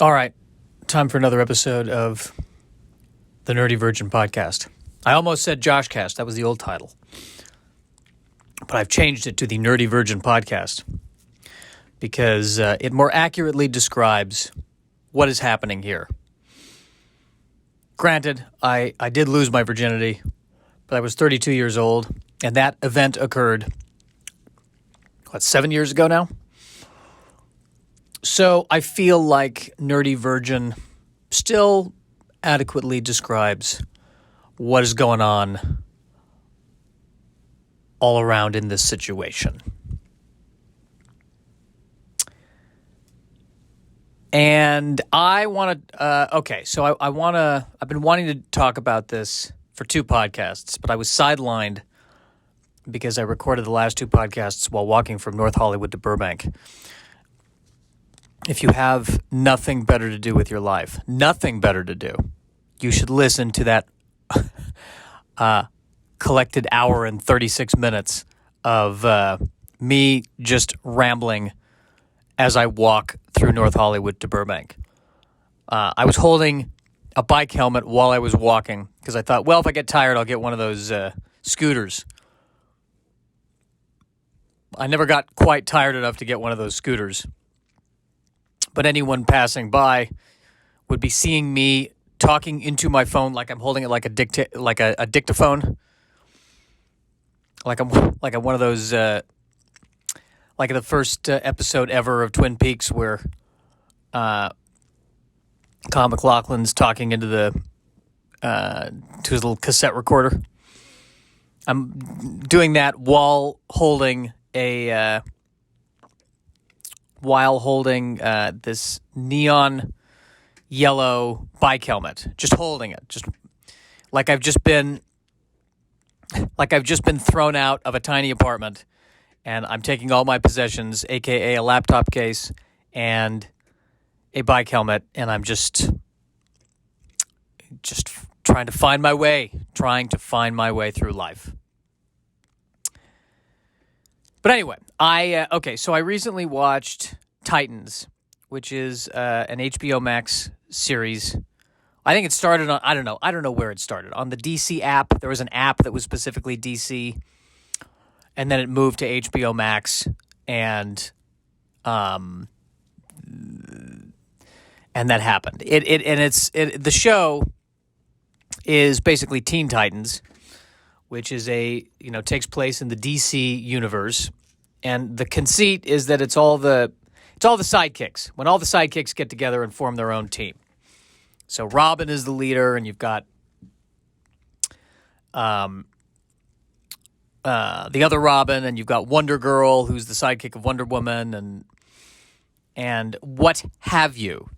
All right, time for another episode of the Nerdy Virgin Podcast. I almost said Joshcast. That was the old title. But I've changed it to the Nerdy Virgin Podcast because it more accurately describes what is happening here. Granted, I did lose my virginity, but I was 32 years old, and that event occurred, 7 years ago now? So I feel like Nerdy Virgin still adequately describes what is going on all around in this situation. And I want to, I've been wanting to talk about this for two podcasts, but I was sidelined because I recorded the last two podcasts while walking from North Hollywood to Burbank. If you have nothing better to do with your life, nothing better to do, you should listen to that collected hour and 36 minutes of me just rambling as I walk through North Hollywood to Burbank. I was holding a bike helmet while I was walking because I thought, well, if I get tired, I'll get one of those scooters. I never got quite tired enough to get one of those scooters. But anyone passing by would be seeing me talking into my phone like I'm holding it like a dictaphone, like I'm one of those like the first episode ever of Twin Peaks where Kyle MacLachlan's talking into to his little cassette recorder. I'm doing that while holding this neon yellow bike helmet, just holding it, just like I've just been thrown out of a tiny apartment, and I'm taking all my possessions, aka a laptop case and a bike helmet, and I'm just trying to find my way through life. But anyway, so I recently watched Titans, which is an HBO Max series. I think it started on, I don't know where it started. On the DC app, there was an app that was specifically DC, and then it moved to HBO Max, and that happened. The show is basically Teen Titans, which is takes place in the DC universe, and the conceit is that it's all the sidekicks. When all the sidekicks get together and form their own team. So Robin is the leader, and you've got the other Robin, and you've got Wonder Girl, who's the sidekick of Wonder Woman, and what have you.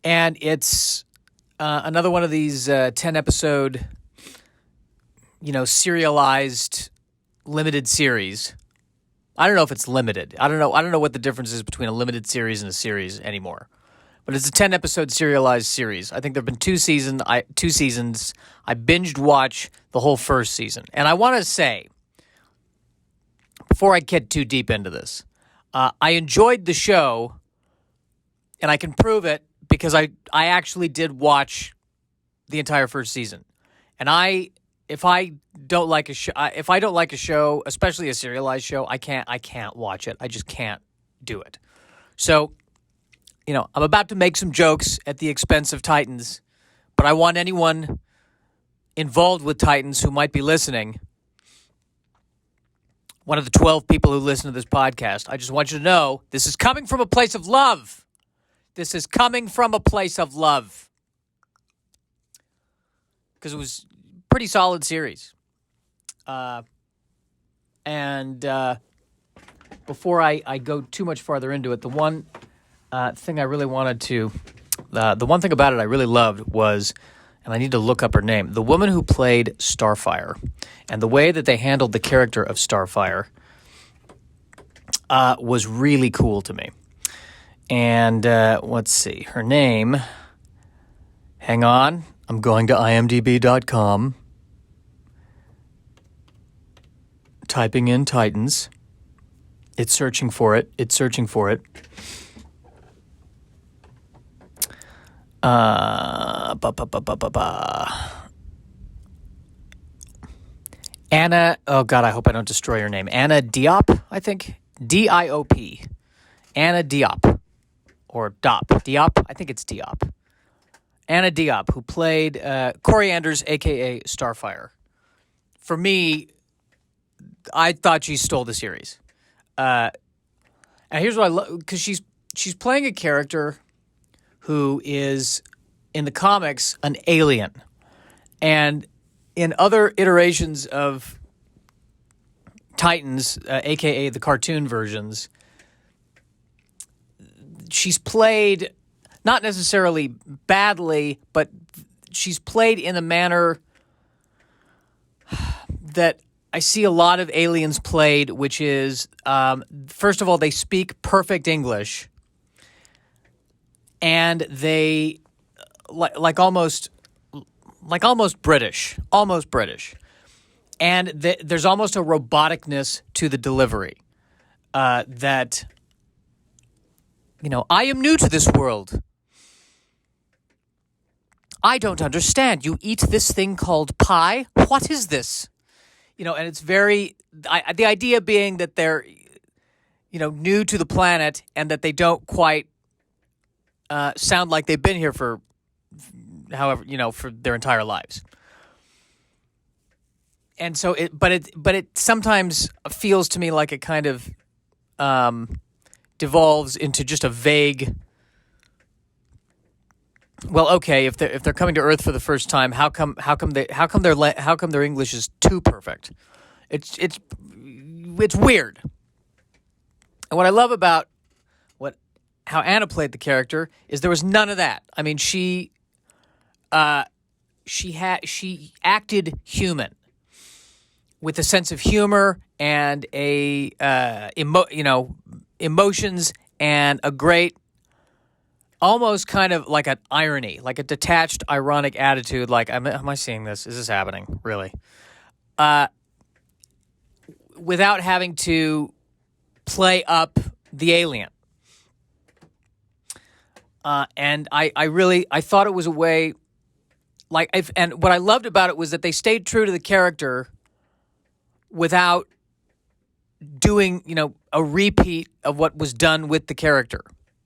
And it's another one of these 10-episode, serialized limited series. I don't know if it's limited. I don't know what the difference is between a limited series and a series anymore. But it's a 10-episode serialized series. I think there have been two seasons. I binged watch the whole first season. And I want to say, before I get too deep into this, I enjoyed the show, and I can prove it because I actually did watch the entire first season. And if I don't like a show, especially a serialized show, I can't watch it. I just can't do it. So, I'm about to make some jokes at the expense of Titans, but I want anyone involved with Titans who might be listening, one of the 12 people who listen to this podcast, I just want you to know this is coming from a place of love. This is coming from a place of love. Because it was a pretty solid series. Before I go too much farther into it, the one thing I really wanted to... the one thing about it I really loved was, and I need to look up her name, the woman who played Starfire. And the way that they handled the character of Starfire was really cool to me. And let's see, her name... Hang on, I'm going to imdb.com. Typing in Titans. It's searching for it. Ba, ba, ba, ba, ba, ba. Anna, oh God, I hope I don't destroy your name. Anna Diop, I think. Diop. Anna Diop. Or Dop. Diop? I think it's Diop. Anna Diop, who played Corianders, a.k.a. Starfire. For me, I thought she stole the series. And here's what I love, because she's playing a character who is, in the comics, an alien. And in other iterations of Titans, a.k.a. the cartoon versions, she's played not necessarily badly, but she's played in a manner that I see a lot of aliens played, which is, first of all, they speak perfect English, and they like almost British, and there's almost a roboticness to the delivery that, I am new to this world. I don't understand. You eat this thing called pie? What is this? And it's very, the idea being that they're, new to the planet and that they don't quite sound like they've been here for for their entire lives. And so but it sometimes feels to me like it kind of devolves into just a vague, well, okay, if they're coming to Earth for the first time, how come their English is too perfect? It's weird. And what I love about how Anna played the character is there was none of that. I mean, she acted human with a sense of humor and emotions and a great, almost kind of like an irony, like a detached, ironic attitude. Like, am I seeing this? Is this happening? Really? Without having to play up the alien. And I thought it was a way, and what I loved about it was that they stayed true to the character without doing, a repeat of what was done with the character.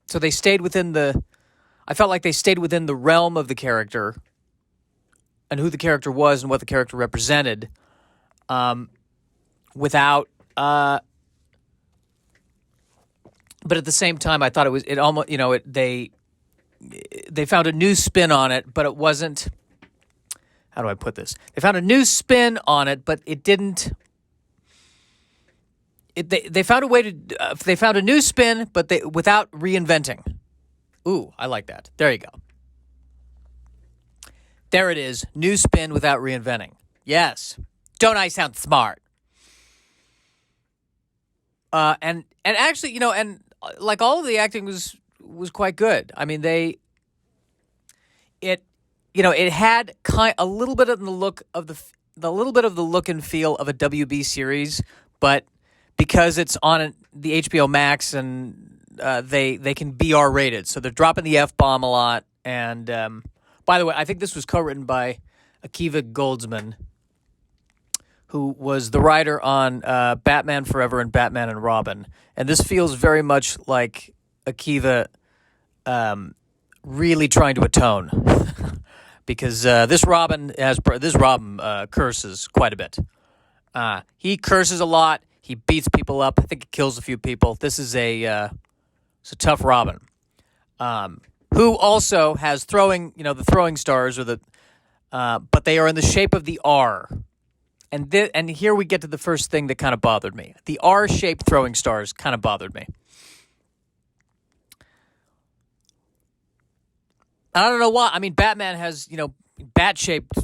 So they stayed I felt like they stayed within the realm of the character and who the character was and what the character represented, without, but at the same time, I thought it almost, they found a new spin on it, but it wasn't, how do I put this? They found a new spin on it, but it didn't, they found a way to, they found a new spin, but without reinventing. Ooh, I like that. There you go. There it is. New spin without reinventing. Yes. Don't I sound smart? And actually, and like all of the acting was quite good. I mean, it had a little bit of the look of the little bit of the look and feel of a WB series, but because it's on the HBO Max and they can be R-rated, so they're dropping the F-bomb a lot. And by the way, I think this was co-written by Akiva Goldsman, who was the writer on Batman Forever and Batman and Robin. And this feels very much like Akiva really trying to atone, because this Robin curses quite a bit. He curses a lot. He beats people up. I think he kills a few people. This is it's a tough Robin, who also has the throwing stars, but they are in the shape of the R. And here we get to the first thing that kind of bothered me. The R-shaped throwing stars kind of bothered me. I don't know why. I mean, Batman has, bat-shaped,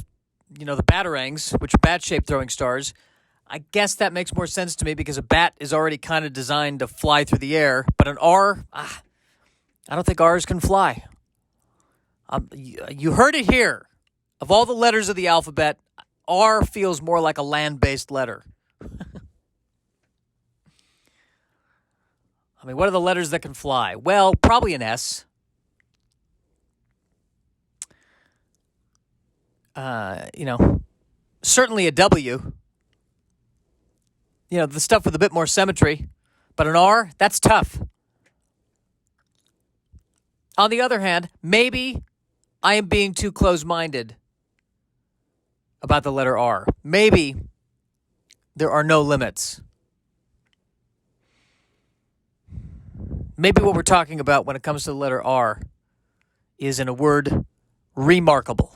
the batarangs, which are bat-shaped throwing stars. I guess that makes more sense to me because a bat is already kind of designed to fly through the air. But an R, I don't think R's can fly. You heard it here. Of all the letters of the alphabet, R feels more like a land-based letter. I mean, what are the letters that can fly? Well, probably an S. certainly a W. The stuff with a bit more symmetry. But an R, that's tough. On the other hand, maybe I am being too close-minded about the letter R. Maybe there are no limits. Maybe what we're talking about when it comes to the letter R is, in a word, remarkable.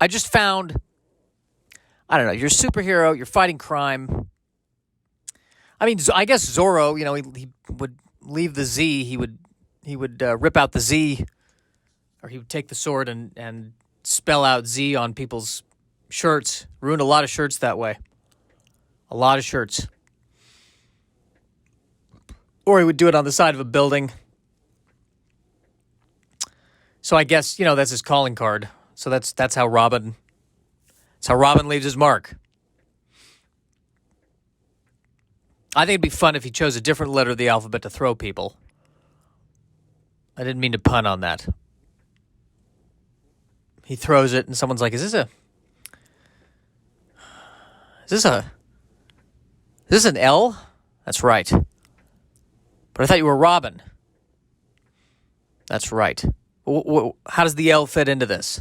I just found, I don't know, you're a superhero, you're fighting crime. I mean, I guess Zorro, he would leave the Z, he would rip out the Z, or he would take the sword and spell out Z on people's shirts. Ruined a lot of shirts that way. A lot of shirts. Or he would do it on the side of a building. So I guess, that's his calling card. So that's how Robin leaves his mark. I think it'd be fun if he chose a different letter of the alphabet to throw people. I didn't mean to pun on that. He throws it and someone's like, is this an L? That's right. But I thought you were Robin. That's right. How does the L fit into this?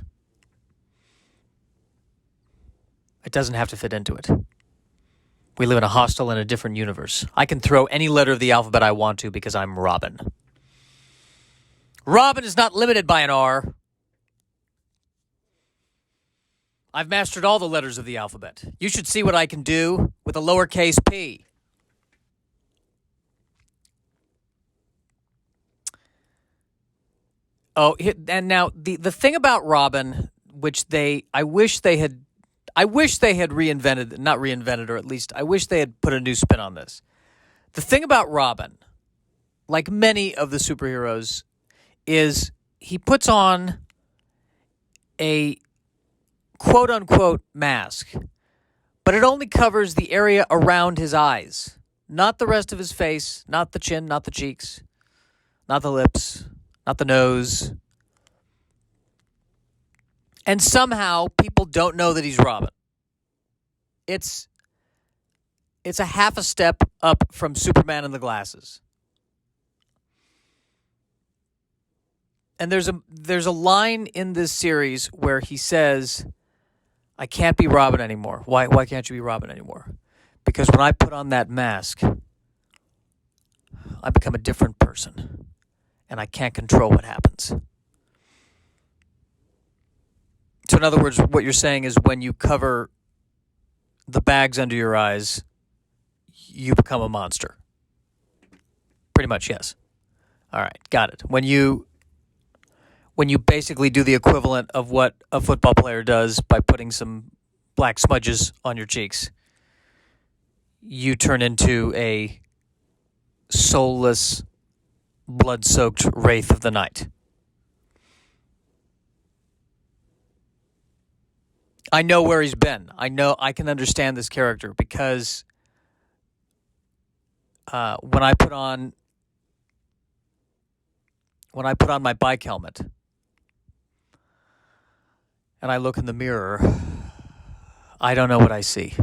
It doesn't have to fit into it. We live in a hostile and a different universe. I can throw any letter of the alphabet I want to because I'm Robin. Robin is not limited by an R. I've mastered all the letters of the alphabet. You should see what I can do with a lowercase p. Oh, and now the thing about Robin, which I wish they had reinvented, or at least I wish they had put a new spin on this. The thing about Robin, like many of the superheroes, is he puts on a quote-unquote mask, but it only covers the area around his eyes, not the rest of his face, not the chin, not the cheeks, not the lips, not the nose. And somehow people don't know that he's Robin. It's a half a step up from Superman and the glasses. And there's a line in this series where he says, I can't be Robin anymore. Why can't you be Robin anymore? Because when I put on that mask, I become a different person. And I can't control what happens. So in other words, what you're saying is when you cover the bags under your eyes, you become a monster. Pretty much, yes. All right, got it. When you basically do the equivalent of what a football player does by putting some black smudges on your cheeks, you turn into a soulless, blood-soaked wraith of the night. I know where he's been. I know I can understand this character because when I put on my bike helmet and I look in the mirror, I don't know what I see.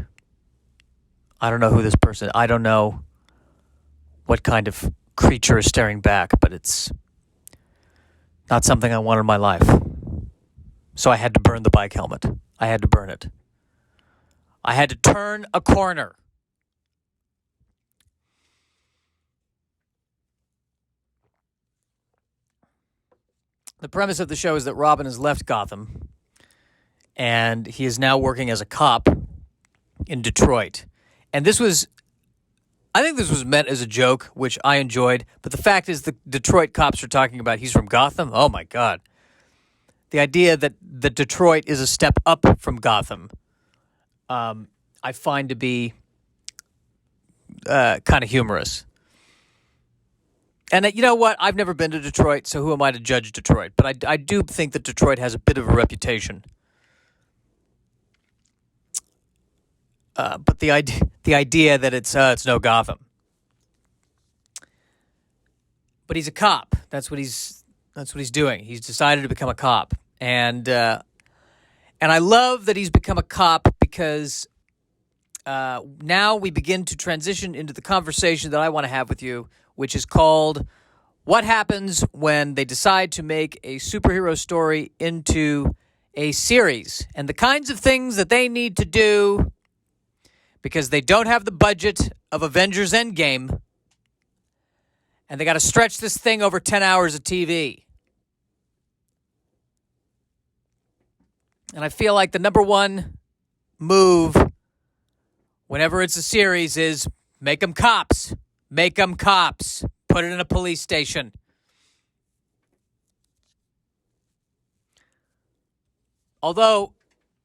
I don't know who this person is. I don't know what kind of creature is staring back, but it's not something I want in my life. So I had to burn the bike helmet. I had to burn it. I had to turn a corner. The premise of the show is that Robin has left Gotham, and he is now working as a cop in Detroit. And I think this was meant as a joke, which I enjoyed. But the fact is the Detroit cops are talking about he's from Gotham. Oh, my God. The idea that Detroit is a step up from Gotham, I find to be kind of humorous. And you know what? I've never been to Detroit, so who am I to judge Detroit? But I do think that Detroit has a bit of a reputation. But the idea that it's no Gotham. but he's a cop. That's what he's doing. He's decided to become a cop, and I love that he's become a cop because now we begin to transition into the conversation that I want to have with you, which is called "What Happens When They Decide to Make a Superhero Story into a Series," and the kinds of things that they need to do because they don't have the budget of Avengers Endgame, and they got to stretch this thing over 10 hours of TV. And I feel like the number one move whenever it's a series is make them cops. Make them cops. Put it in a police station. Although,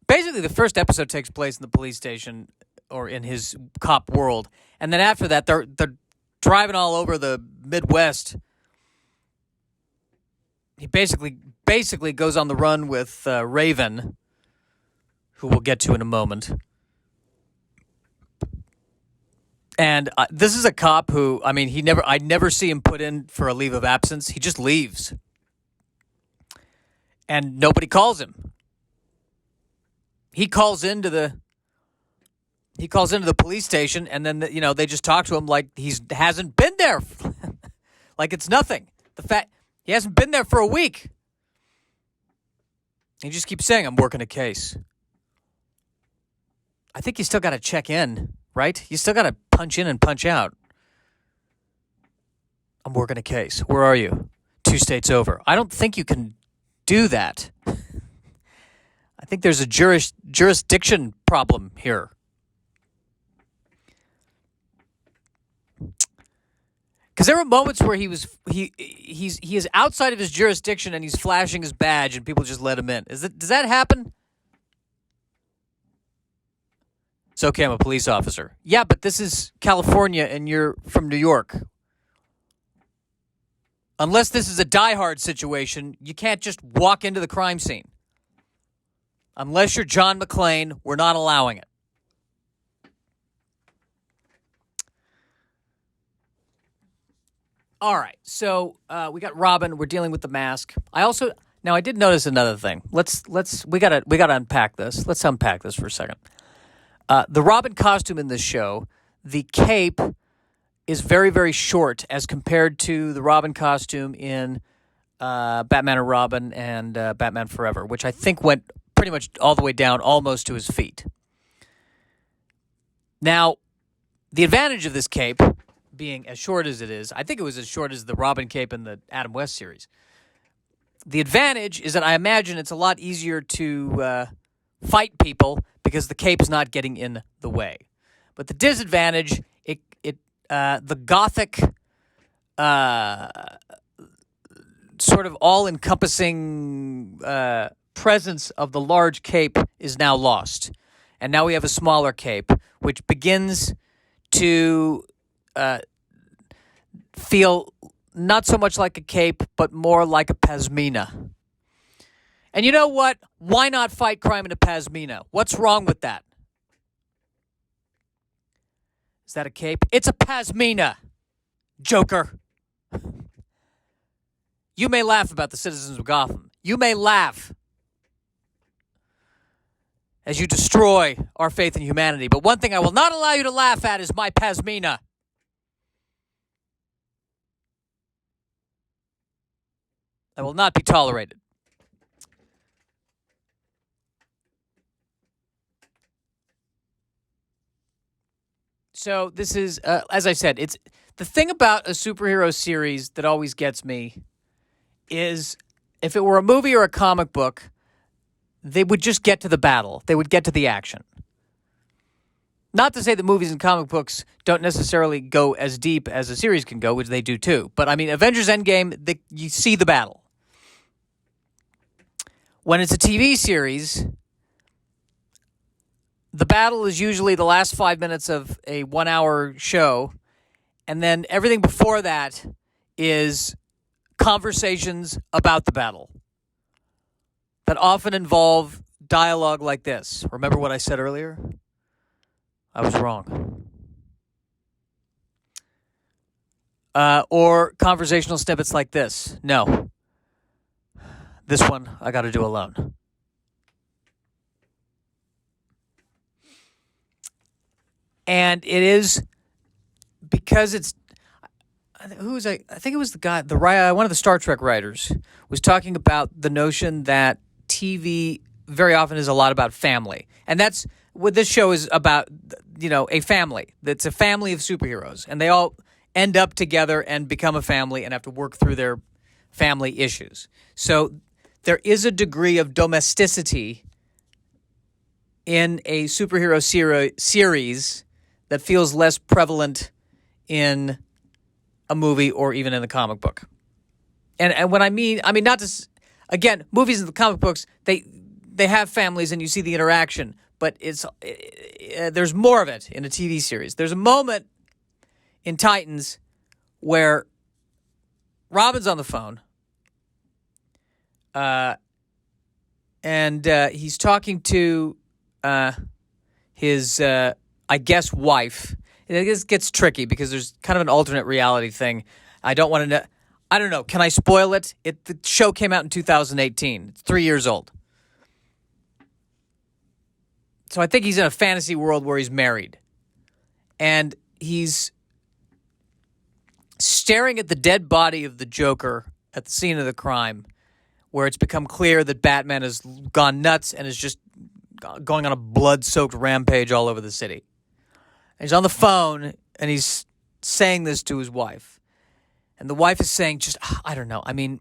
basically the first episode takes place in the police station or in his cop world. And then after that, they're driving all over the Midwest. He basically goes on the run with Raven, who we'll get to in a moment. And this is a cop who, I mean, I never see him put in for a leave of absence. He just leaves. And nobody calls him. He calls into the police station, and then they just talk to him like he hasn't been there, like it's nothing. The fact he hasn't been there for a week. He just keeps saying, "I'm working a case." I think you still got to check in, right? You still got to punch in and punch out. I'm working a case. Where are you? 2 states over. I don't think you can do that. I think there's a jurisdiction problem here. Because there were moments where he is outside of his jurisdiction and he's flashing his badge and people just let him in. Does that happen? It's okay, I'm a police officer. Yeah, but this is California and you're from New York. Unless this is a Die Hard situation, you can't just walk into the crime scene. Unless you're John McClane, we're not allowing it. All right, so we got Robin. We're dealing with the mask. I did notice another thing. We gotta unpack this. Let's unpack this for a second. The Robin costume in this show, the cape is very, very short as compared to the Robin costume in Batman and Robin and Batman Forever, which I think went pretty much all the way down almost to his feet. Now, the advantage of this cape being as short as it is, I think it was as short as the Robin cape in the Adam West series. The advantage is that I imagine it's a lot easier to fight people because the cape is not getting in the way. But the disadvantage, the gothic, sort of all-encompassing presence of the large cape is now lost. And now we have a smaller cape, which begins to feel not so much like a cape, but more like a pashmina. And you know what? Why not fight crime in a pashmina? What's wrong with that? Is that a cape? It's a pashmina, Joker. You may laugh about the citizens of Gotham. You may laugh as you destroy our faith in humanity. But one thing I will not allow you to laugh at is my pashmina. That will not be tolerated. So this is, as I said, it's the thing about a superhero series that always gets me is if it were a movie or a comic book, they would just get to the battle. They would get to the action. Not to say that movies and comic books don't necessarily go as deep as a series can go, which they do too. But I mean, Avengers Endgame, you see the battle. When it's a TV series, the battle is usually the last 5 minutes of a 1-hour show, and then everything before that is conversations about the battle that often involve dialogue like this. Remember what I said earlier? I was wrong. or conversational snippets like this. No. This one I got to do alone. And it is because it's I think it was the guy, one of the Star Trek writers was talking about the notion that TV very often is a lot about family. And that's what this show is about, a family. It's a family of superheroes, and they all end up together and become a family and have to work through their family issues. So there is a degree of domesticity in a superhero series that feels less prevalent in a movie or even in the comic book. And when I mean not to, again, movies and the comic books, they have families and you see the interaction, but there's more of it in a TV series. There's a moment in Titans where Robin's on the phone, and he's talking to his, I guess, wife. This gets tricky because there's kind of an alternate reality thing. I don't want to know. I don't know. Can I spoil it? The show came out in 2018. It's 3 years old. So I think he's in a fantasy world where he's married. And he's staring at the dead body of the Joker at the scene of the crime, where it's become clear that Batman has gone nuts and is just going on a blood-soaked rampage all over the city. He's on the phone, and he's saying this to his wife. And the wife is saying, I don't know. I mean,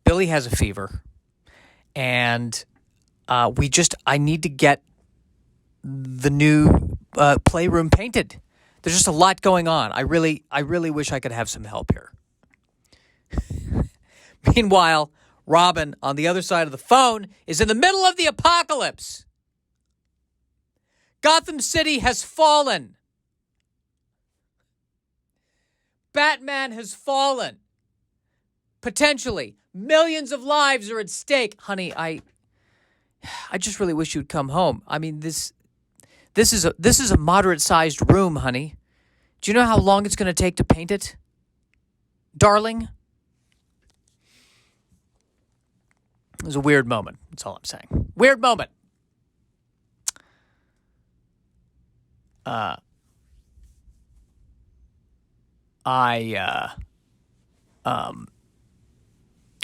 Billy has a fever. And I need to get the new playroom painted. There's just a lot going on. I really wish I could have some help here. Meanwhile, Robin, on the other side of the phone, is in the middle of the apocalypse. Gotham City has fallen. Batman has fallen. Potentially. Millions of lives are at stake. Honey, I just really wish you'd come home. I mean, this is a moderate-sized room, honey. Do you know how long it's going to take to paint it? Darling? It was a weird moment. That's all I'm saying. Weird moment. What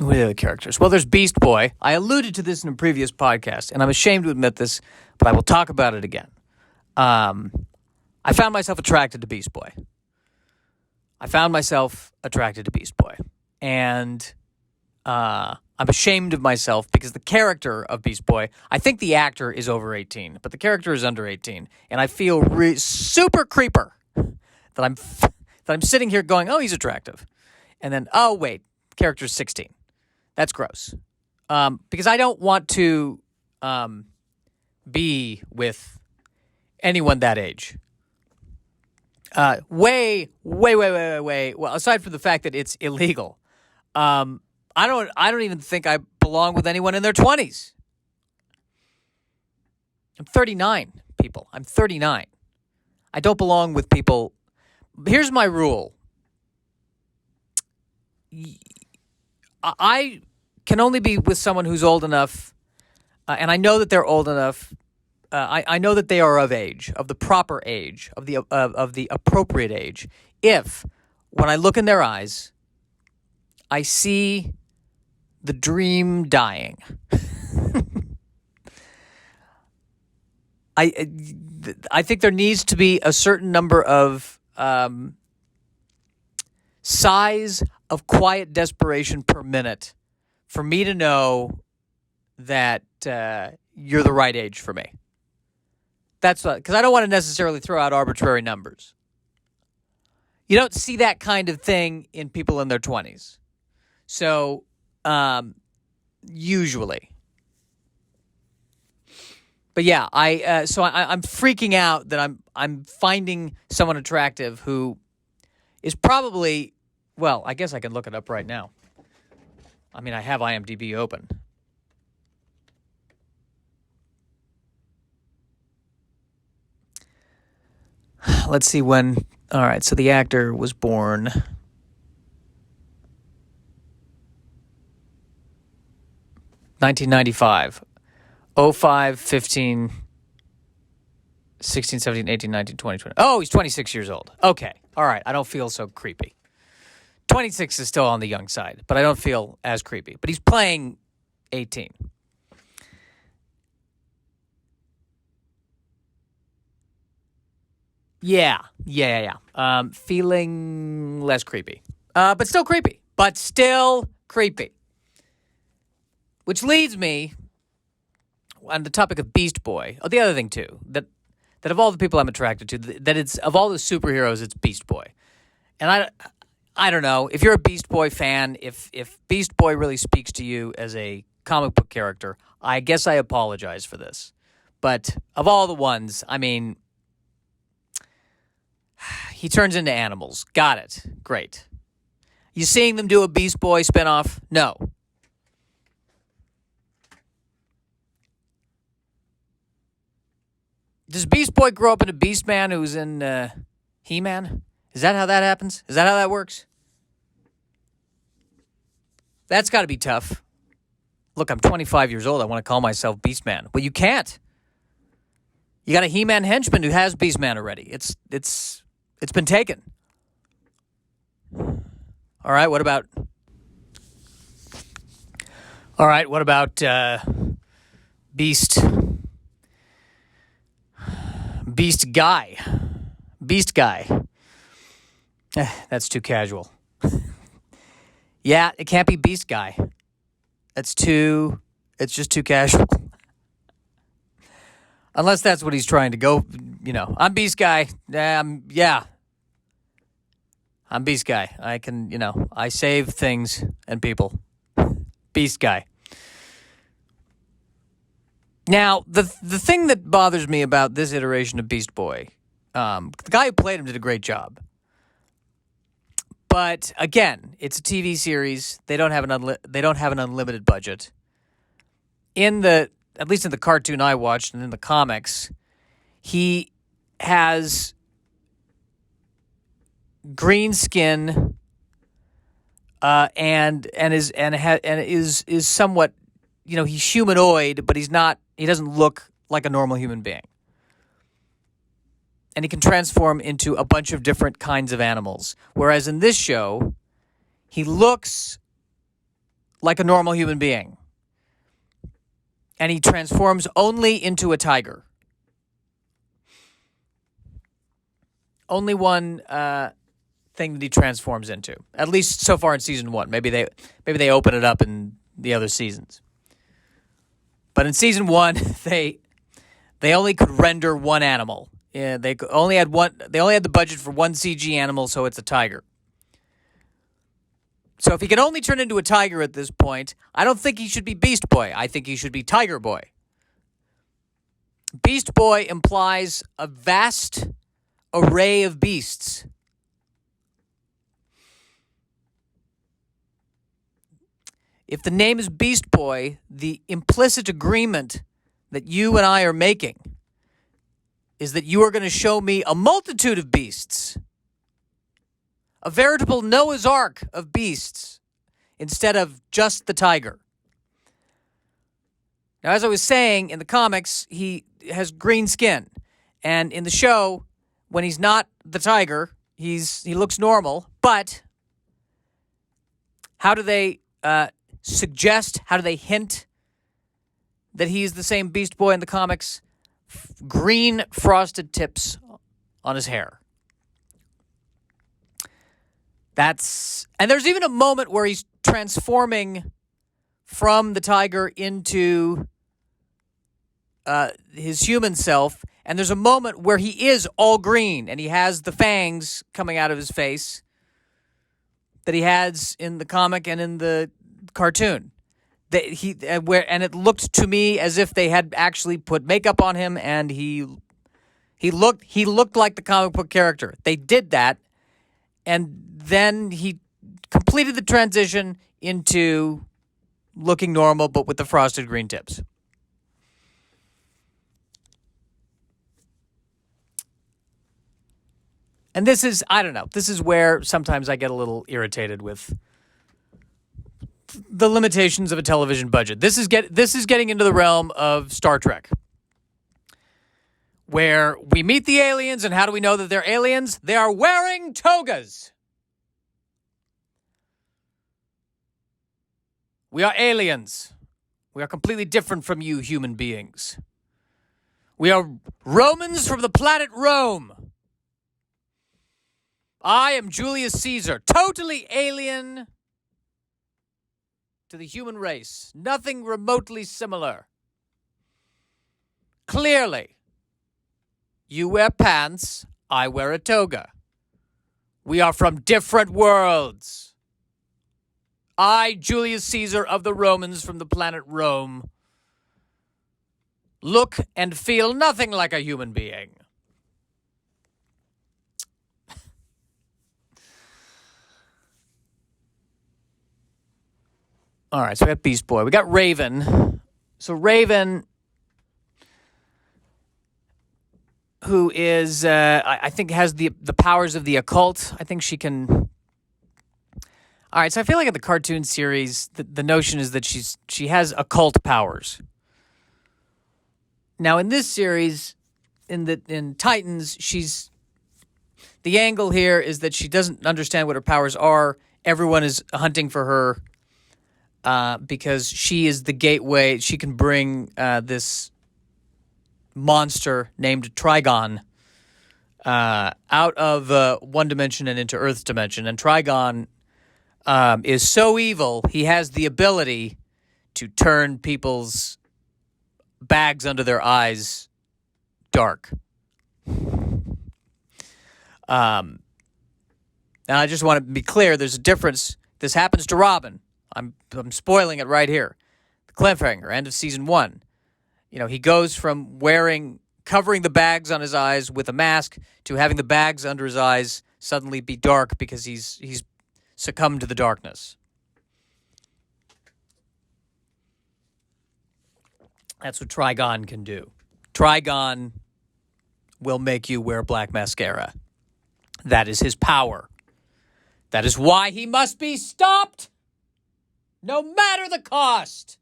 are the other characters? Well, there's Beast Boy. I alluded to this in a previous podcast, and I'm ashamed to admit this, but I will talk about it again. I found myself attracted to Beast Boy. And I'm ashamed of myself because the character of Beast Boy, I think the actor is over 18, but the character is under 18, and I feel super creeper that I'm sitting here going, oh, he's attractive. And then, oh, wait, the character's 16. That's gross. Because I don't want to be with anyone that age. Way. Well, aside from the fact that it's illegal, I don't even think I belong with anyone in their 20s. I'm 39, people. I'm 39. I don't belong with people. Here's my rule. I can only be with someone who's old enough, and I know that they're old enough. I know that they are of age, of the proper age, of the appropriate age. If, when I look in their eyes, I see the dream dying. I think there needs to be a certain number of size of quiet desperation per minute for me to know that you're the right age for me. That's what, because I don't want to necessarily throw out arbitrary numbers. You don't see that kind of thing in people in their 20s. So, usually. But yeah, I'm freaking out that I'm finding someone attractive who is probably, well, I guess I can look it up right now. I mean, I have IMDb open. Let's see when All right, so the actor was born 1995, 05, 15, 16, 17, 18, 19, 20, 20. Oh, he's 26 years old. Okay. All right. I don't feel so creepy. 26 is still on the young side, but I don't feel as creepy. But he's playing 18. Yeah. Feeling less creepy. But still creepy. Which leads me on the topic of Beast Boy. Oh, the other thing, too, that of all the people I'm attracted to, that it's of all the superheroes, it's Beast Boy. And I don't know, if you're a Beast Boy fan, if Beast Boy really speaks to you as a comic book character, I guess I apologize for this. But of all the ones, I mean, he turns into animals. Got it. Great. You seeing them do a Beast Boy spinoff? No. Does Beast Boy grow up into Beast Man who's in He-Man? Is that how that happens? Is that how that works? That's got to be tough. Look, I'm 25 years old. I want to call myself Beast Man. Well, you can't. You got a He-Man henchman who has Beast Man already. It's been taken. All right, what about Beast Guy? Beast Guy. That's too casual. Yeah, it can't be Beast Guy. It's just too casual. Unless that's what he's trying to go, I'm Beast Guy. Yeah. I'm Beast Guy. I can, I save things and people. Beast Guy. Now, the thing that bothers me about this iteration of Beast Boy, the guy who played him did a great job. But again, it's a TV series. They don't have an unlimited budget. At least in the cartoon I watched and in the comics, he has green skin and is somewhat, he's humanoid, but he doesn't look like a normal human being. And he can transform into a bunch of different kinds of animals. Whereas in this show, he looks like a normal human being. And he transforms only into a tiger. Only one thing that he transforms into. At least so far in season 1. Maybe they open it up in the other seasons. But in season 1, they only could render one animal. Yeah, they only had the budget for one CG animal, so it's a tiger. So if he can only turn into a tiger at this point, I don't think he should be Beast Boy. I think he should be Tiger Boy. Beast Boy implies a vast array of beasts. If the name is Beast Boy, the implicit agreement that you and I are making is that you are going to show me a multitude of beasts. A veritable Noah's Ark of beasts instead of just the tiger. Now, as I was saying, in the comics, he has green skin. And in the show, when he's not the tiger, he looks normal. But how do they how do they hint that he's the same Beast Boy in the comics? Green frosted tips on his hair. And there's even a moment where he's transforming from the tiger into his human self, and there's a moment where he is all green, and he has the fangs coming out of his face that he has in the comic and in the cartoon. And it looked to me as if they had actually put makeup on him, and he looked like the comic book character. They did that, and then he completed the transition into looking normal, but with the frosted green tips. And this is, I don't know, this is where sometimes I get a little irritated with the limitations of a television budget. This is getting into the realm of Star Trek, where we meet the aliens, and how do we know that they're aliens? They are wearing togas. We are aliens. We are completely different from you human beings. We are Romans from the planet Rome. I am Julius Caesar, totally alien to the human race. Nothing remotely similar. Clearly, you wear pants, I wear a toga. We are from different worlds. I, Julius Caesar of the Romans from the planet Rome, look and feel nothing like a human being. All right, so we got Beast Boy. We got Raven. So Raven, who is, I think, has the powers of the occult. I think she can... All right, so I feel like in the cartoon series, the notion is that she has occult powers. Now, in this series, in Titans, the angle here is that she doesn't understand what her powers are. Everyone is hunting for her because she is the gateway. She can bring this monster named Trigon out of one dimension and into Earth's dimension. And Trigon is so evil, he has the ability to turn people's bags under their eyes dark. And I just want to be clear, there's a difference. This happens to Robin. I'm spoiling it right here. The cliffhanger, end of season 1. You know, he goes from covering the bags on his eyes with a mask to having the bags under his eyes suddenly be dark because he's succumbed to the darkness. That's what Trigon can do. Trigon will make you wear black mascara. That is his power. That is why he must be stopped, no matter the cost.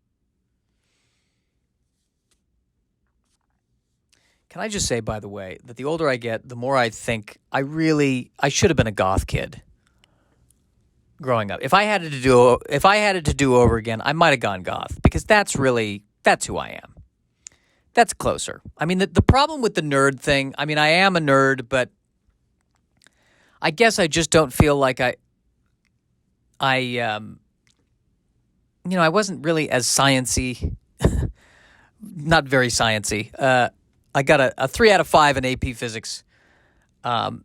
Can I just say, by the way, that the older I get, the more I think I should have been a goth kid growing up. If I had it to do over again, I might have gone goth, because that's who I am. That's closer. I mean, the problem with the nerd thing, I mean, I am a nerd, but I guess I just don't feel like I wasn't really as sciencey, not very sciencey. I got a 3 out of 5 in AP Physics. All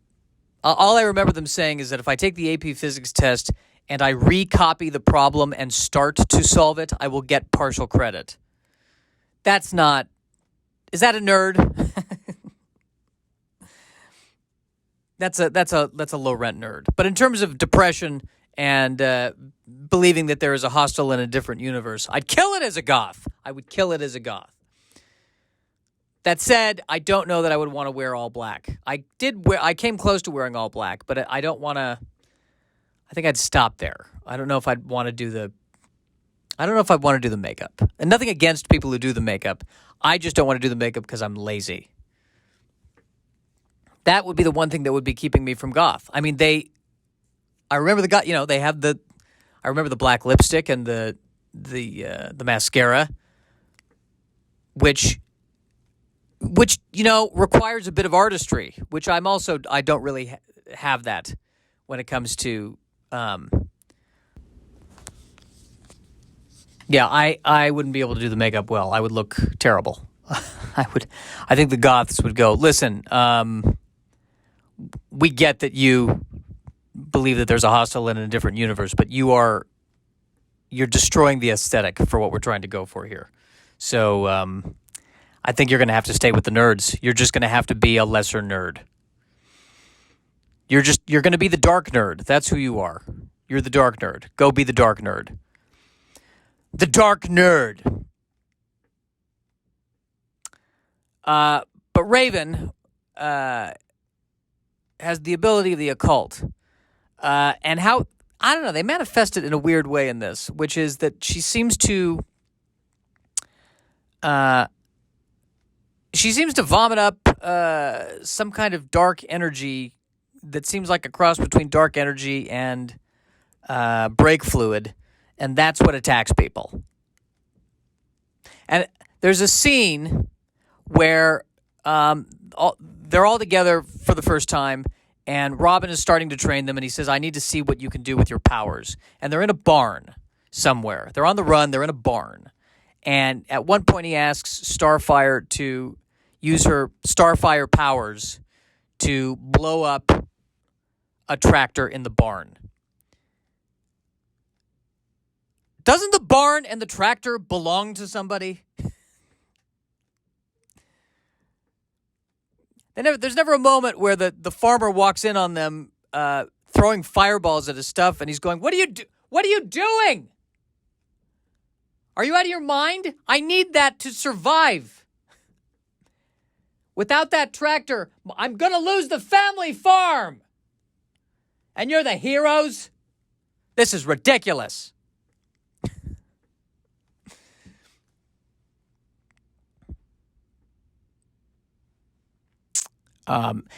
I remember them saying is that if I take the AP Physics test and I recopy the problem and start to solve it, I will get partial credit. That's not... Is that a nerd? That's a low rent nerd. But in terms of depression and believing that there is a hostile in a different universe, I'd kill it as a goth. I would kill it as a goth. That said, I don't know that I would want to wear all black. I came close to wearing all black, but I don't want to. I think I'd stop there. I don't know if I'd want to do the makeup. And nothing against people who do the makeup. I just don't want to do the makeup because I'm lazy. That would be the one thing that would be keeping me from goth. I mean, I remember they have I remember the black lipstick and the mascara, which requires a bit of artistry, which I don't really have that when it comes to. I wouldn't be able to do the makeup well. I would look terrible. I think the goths would go, listen, we get that you believe that there's a hostile in a different universe, but you're destroying the aesthetic for what we're trying to go for here. So I think you're going to have to stay with the nerds. You're just going to have to be a lesser nerd. You're going to be the dark nerd. That's who you are. You're the dark nerd. Go be the dark nerd. The dark nerd. But Raven, has the ability of the occult, and how, I don't know, they manifest it in a weird way in this, which is that she seems to vomit up some kind of dark energy that seems like a cross between dark energy and brake fluid, and that's what attacks people. And there's a scene where they're all together for the first time, and Robin is starting to train them, and he says, I need to see what you can do with your powers. And they're in a barn somewhere. They're on the run. They're in a barn. And at one point he asks Starfire to use her Starfire powers to blow up a tractor in the barn. Doesn't the barn and the tractor belong to somebody? There's never a moment where the farmer walks in on them throwing fireballs at his stuff, and he's going, What are you doing? Are you out of your mind? I need that to survive. Without that tractor, I'm going to lose the family farm. And you're the heroes? This is ridiculous.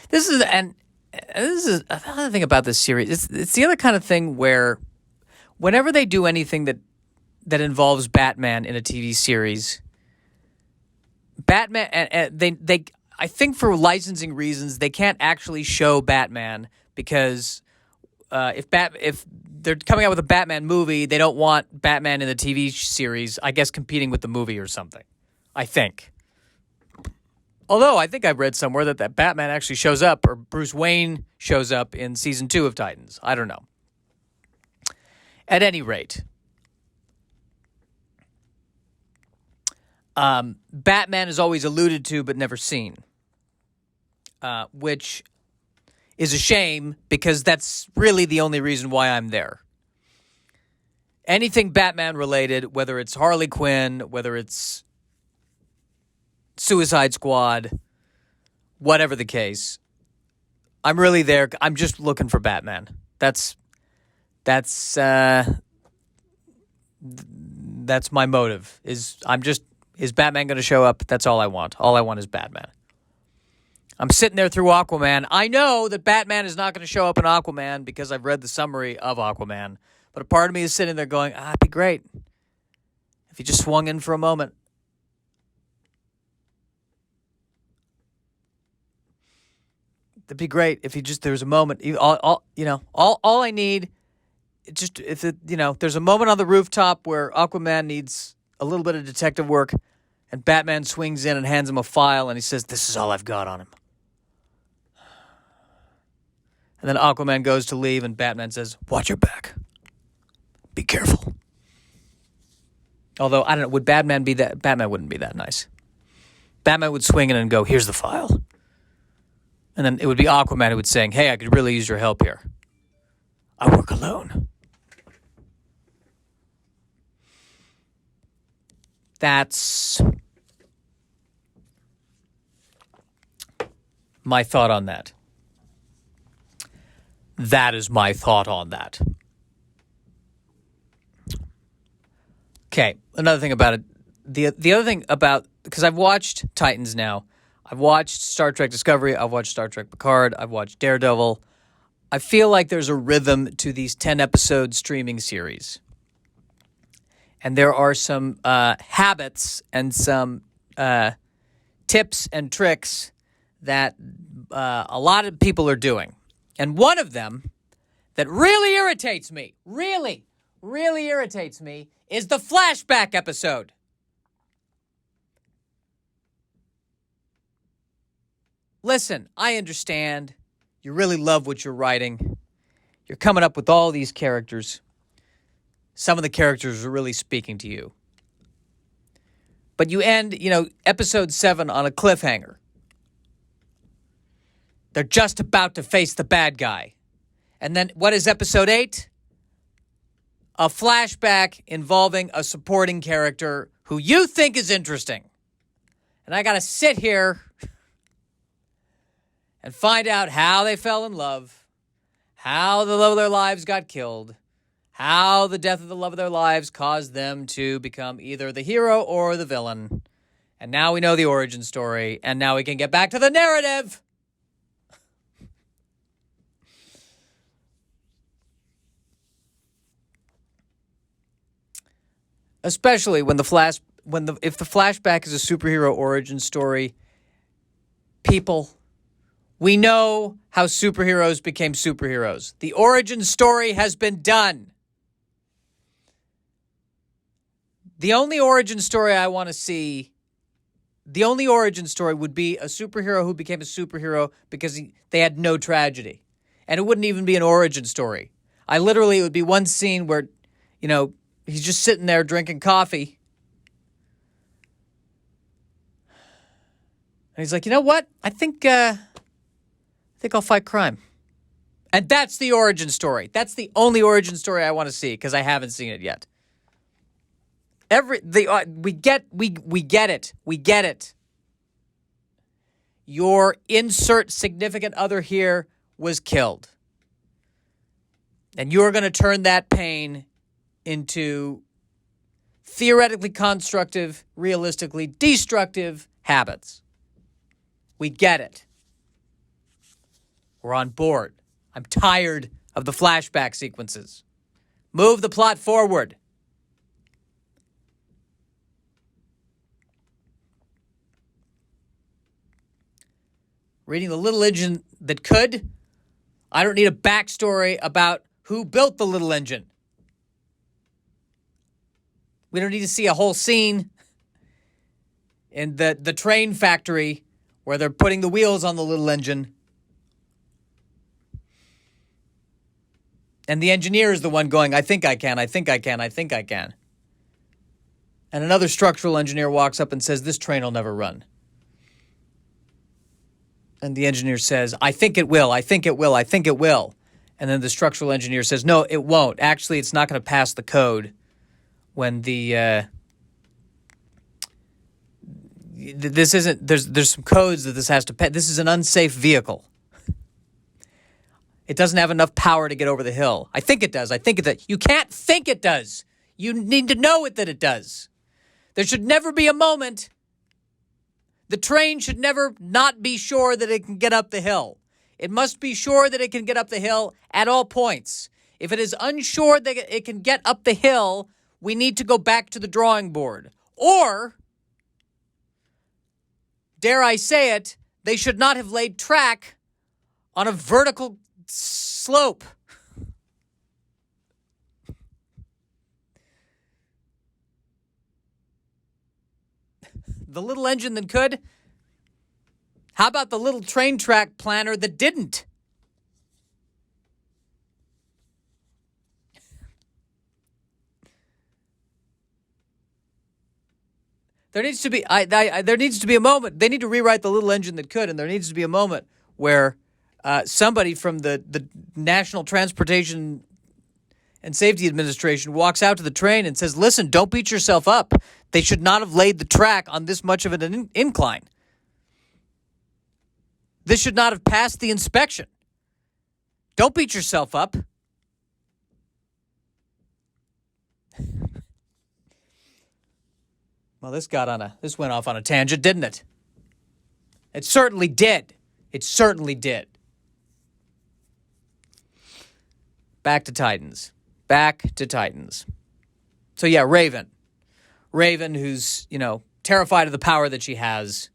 This is another thing about this series. It's the other kind of thing where whenever they do anything that involves Batman in a TV series, Batman, and they I think for licensing reasons they can't actually show Batman because if they're coming out with a Batman movie, they don't want Batman in the TV series, I guess, competing with the movie or something. I think. Although I think I've read somewhere that Batman actually shows up, or Bruce Wayne shows up in season 2 of Titans. I don't know. At any rate, Batman is always alluded to but never seen, which is a shame because that's really the only reason why I'm there. Anything Batman related, whether it's Harley Quinn, whether it's Suicide Squad, whatever the case, I'm really there. I'm just looking for Batman. That's my motive. Is Batman going to show up? That's all I want. All I want is Batman. I'm sitting there through Aquaman. I know that Batman is not going to show up in Aquaman because I've read the summary of Aquaman. But a part of me is sitting there going, it'd be great if he just swung in for a moment. It'd be great if there was a moment. All I need, there's a moment on the rooftop where Aquaman needs a little bit of detective work, and Batman swings in and hands him a file, and he says, "This is all I've got on him." And then Aquaman goes to leave, and Batman says, "Watch your back. Be careful." Although I don't know, would Batman be that? Batman wouldn't be that nice. Batman would swing in and go, "Here's the file." And then it would be Aquaman who would say, "Hey, I could really use your help here. I work alone." That's my thought on that. That is my thought on that. Okay, another thing about it. The other thing about, because I've watched Titans now. I've watched Star Trek Discovery. I've watched Star Trek Picard. I've watched Daredevil. I feel like there's a rhythm to these 10-episode streaming series. And there are some habits and some tips and tricks that a lot of people are doing. And one of them that really irritates me, really irritates me, is the flashback episode. Listen, I understand. You really love what you're writing. You're coming up with all these characters. Some of the characters are really speaking to you. But you end, episode 7 on a cliffhanger. They're just about to face the bad guy. And then what is episode 8? A flashback involving a supporting character who you think is interesting. And I got to sit here and find out how they fell in love, how the love of their lives got killed, how the death of the love of their lives caused them to become either the hero or the villain. And now we know the origin story, and now we can get back to the narrative. Especially when if the flashback is a superhero origin story, people, we know how superheroes became superheroes. The origin story has been done. The only origin story I want to see, the only origin story would be a superhero who became a superhero because they had no tragedy. And it wouldn't even be an origin story. It would be one scene where, he's just sitting there drinking coffee. And he's like, you know what? I think I'll fight crime. And that's the origin story. That's the only origin story I want to see because I haven't seen it yet. We get it. We get it. Your insert significant other here was killed. And you're going to turn that pain into theoretically constructive, realistically destructive habits. We get it. We're on board. I'm tired of the flashback sequences. Move the plot forward. Reading The Little Engine That Could. I don't need a backstory about who built the little engine. We don't need to see a whole scene in the train factory where they're putting the wheels on the little engine. And the engineer is the one going, I think I can, I think I can, I think I can. And another structural engineer walks up and says, this train will never run. And the engineer says, I think it will, I think it will, I think it will. And then the structural engineer says, no, it won't. Actually, it's not going to pass the code when there's some codes that this has to pass. This is an unsafe vehicle. It doesn't have enough power to get over the hill. I think it does. I think it does. You can't think it does. You need to know that it does. There should never be a moment. The train should never not be sure that it can get up the hill. It must be sure that it can get up the hill at all points. If it is unsure that it can get up the hill, we need to go back to the drawing board. Or, dare I say it, they should not have laid track on a vertical slope. The little engine that could. How about the little train track planner that didn't? There needs to be there needs to be a moment. They need to rewrite the little engine that could, and there needs to be a moment where somebody from the National Transportation and Safety Administration walks out to the train and says, listen, don't beat yourself up. They should not have laid the track on this much of an incline. This should not have passed the inspection. Don't beat yourself up. Well, this went off on a tangent, didn't it? It certainly did. It certainly did. Back to Titans. So yeah, Raven. Raven, who's, terrified of the power that she has.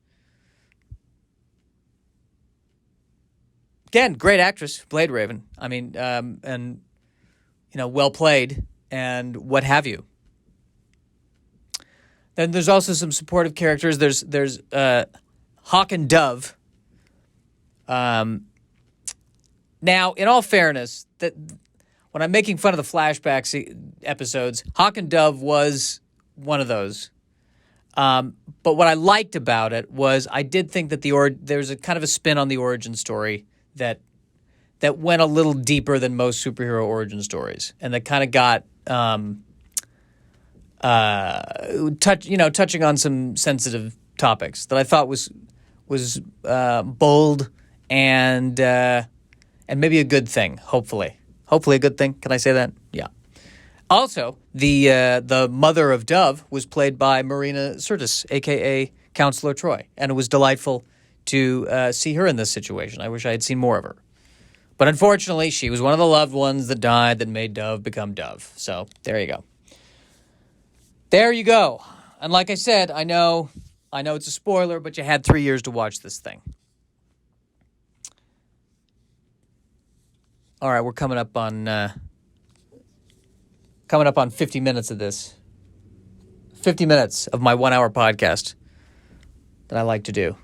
Again, great actress, played Raven. I mean, and, well played and what have you. Then there's also some supportive characters. There's Hawk and Dove. Now, in all fairness, that when I'm making fun of the flashback episodes, Hawk and Dove was one of those. But what I liked about it was I did think that there's a kind of a spin on the origin story that went a little deeper than most superhero origin stories, and that kind of got touching on some sensitive topics that I thought was bold and maybe a good thing, hopefully. Hopefully a good thing. Can I say that? Yeah. Also, the mother of Dove was played by Marina Sirtis, a.k.a. Counselor Troy, and it was delightful to see her in this situation. I wish I had seen more of her. But unfortunately, she was one of the loved ones that died that made Dove become Dove. So there you go. There you go. And like I said, I know it's a spoiler, but you had 3 years to watch this thing. All right, we're coming up on 50 minutes of this. 50 minutes of my 1 hour podcast that I like to do.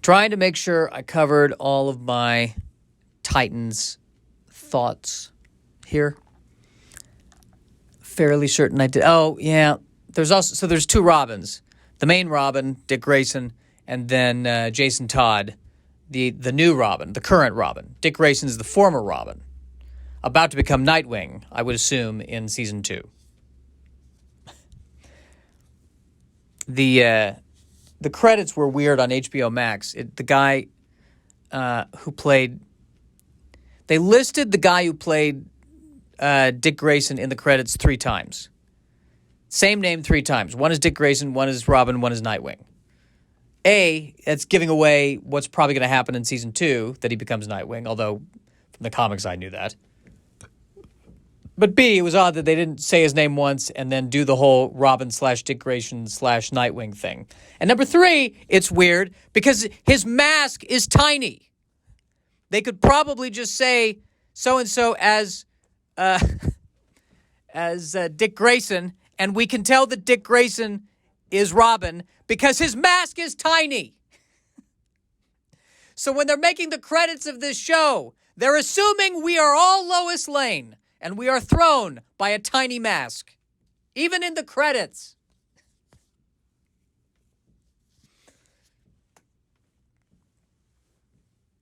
Trying to make sure I covered all of my Titans thoughts here. Fairly certain I did. Oh, yeah. There's two Robins. The main Robin, Dick Grayson, and then Jason Todd, the new Robin, the current Robin. Dick Grayson is the former Robin, about to become Nightwing, I would assume, in season 2. The credits were weird on HBO Max. The guy who played... They listed the guy who played Dick Grayson in the credits 3 times. Same name 3 times. One is Dick Grayson, one is Robin, one is Nightwing. That's giving away what's probably going to happen in season 2, that he becomes Nightwing, although from the comics I knew that. But B, it was odd that they didn't say his name once and then do the whole Robin/Dick Grayson/Nightwing thing. And number 3, it's weird because his mask is tiny. They could probably just say so-and-so as Dick Grayson, and we can tell that Dick Grayson is Robin because his mask is tiny. So when they're making the credits of this show, they're assuming we are all Lois Lane. And we are thrown by a tiny mask, even in the credits.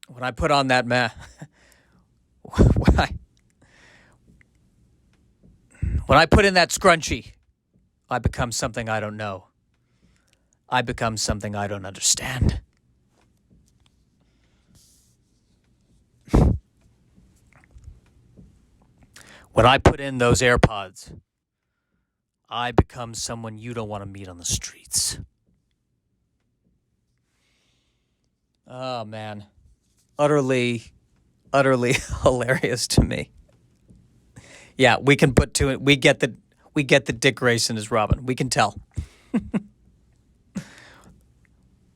When I put on that mask, when I put in that scrunchie, I become something I don't know. I become something I don't understand. When I put in those AirPods, I become someone you don't want to meet on the streets. Oh, man. Utterly hilarious to me. Yeah, we can put two. We get that Dick Grayson is Robin. We can tell.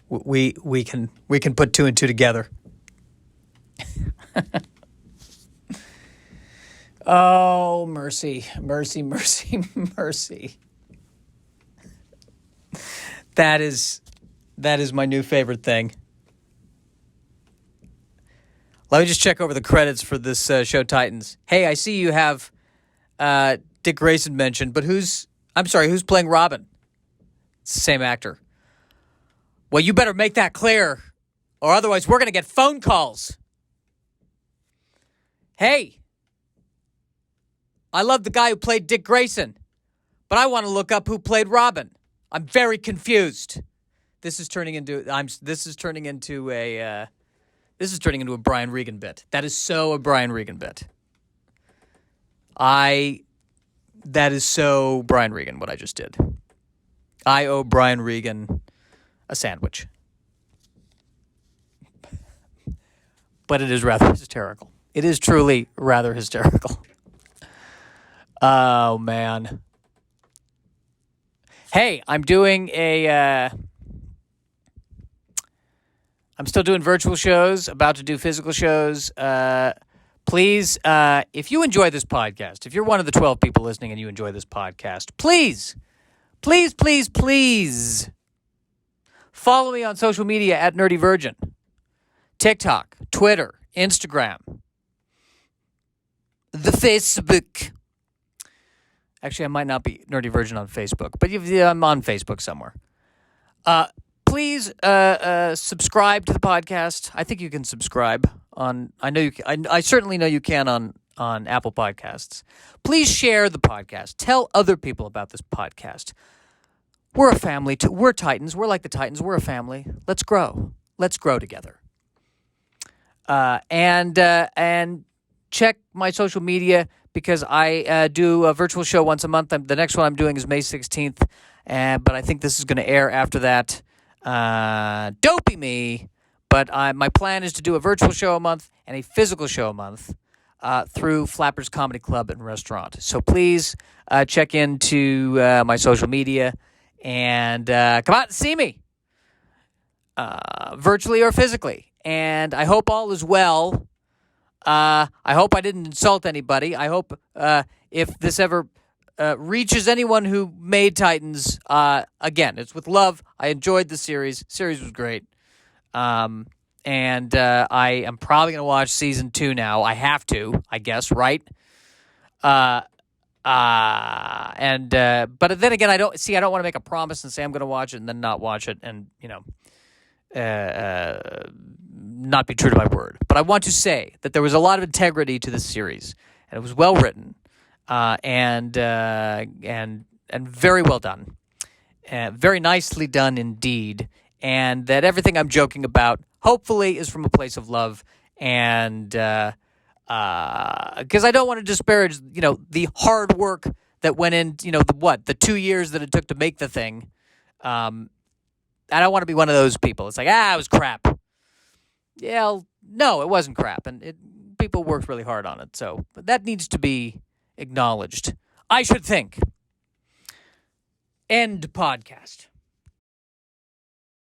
we can put 2 and 2 together. Oh, mercy, mercy, mercy, mercy. That is my new favorite thing. Let me just check over the credits for this show, Titans. Hey, I see you have Dick Grayson mentioned, but who's playing Robin? It's the same actor. Well, you better make that clear, or otherwise we're going to get phone calls. Hey, I love the guy who played Dick Grayson, but I want to look up who played Robin. I'm very confused. This is turning into a Brian Regan bit. That is so a Brian Regan bit. That is so Brian Regan what I just did. I owe Brian Regan a sandwich. But it is rather hysterical. It is truly rather hysterical. Oh, man. Hey, I'm still doing virtual shows, about to do physical shows. Please, if you enjoy this podcast, if you're one of the 12 people listening and you enjoy this podcast, please follow me on social media at Nerdy Virgin. TikTok, Twitter, Instagram, the Facebook. Actually, I might not be Nerdy Virgin on Facebook, but I'm on Facebook somewhere. Please subscribe to the podcast. I think you can subscribe on. I certainly know you can on Apple Podcasts. Please share the podcast. Tell other people about this podcast. We're a family. We're Titans. We're like the Titans. We're a family. Let's grow. let's grow together. And check my social media because I do a virtual show once a month. The next one I'm doing is May 16th, but I think this is going to air after that. Dopey me, but my plan is to do a virtual show a month and a physical show a month through Flappers Comedy Club and Restaurant. So please check into my social media and come out and see me, virtually or physically. And I hope all is well. I hope I didn't insult anybody. I hope if this ever reaches anyone who made Titans, again, it's with love. I enjoyed the series. Series was great. And I am probably going to watch season 2 now. I have to, I guess, right? But then again, I don't want to make a promise and say I'm going to watch it and then not watch it and, not be true to my word. But I want to say that there was a lot of integrity to this series, and it was well written, and very well done, very nicely done indeed, and that everything I'm joking about hopefully is from a place of love, and because I don't want to disparage, the hard work that went in, the 2 years that it took to make the thing. I don't want to be one of those people. It's like, it was crap. Yeah, no, it wasn't crap, and people worked really hard on it. So that needs to be acknowledged, I should think. End podcast.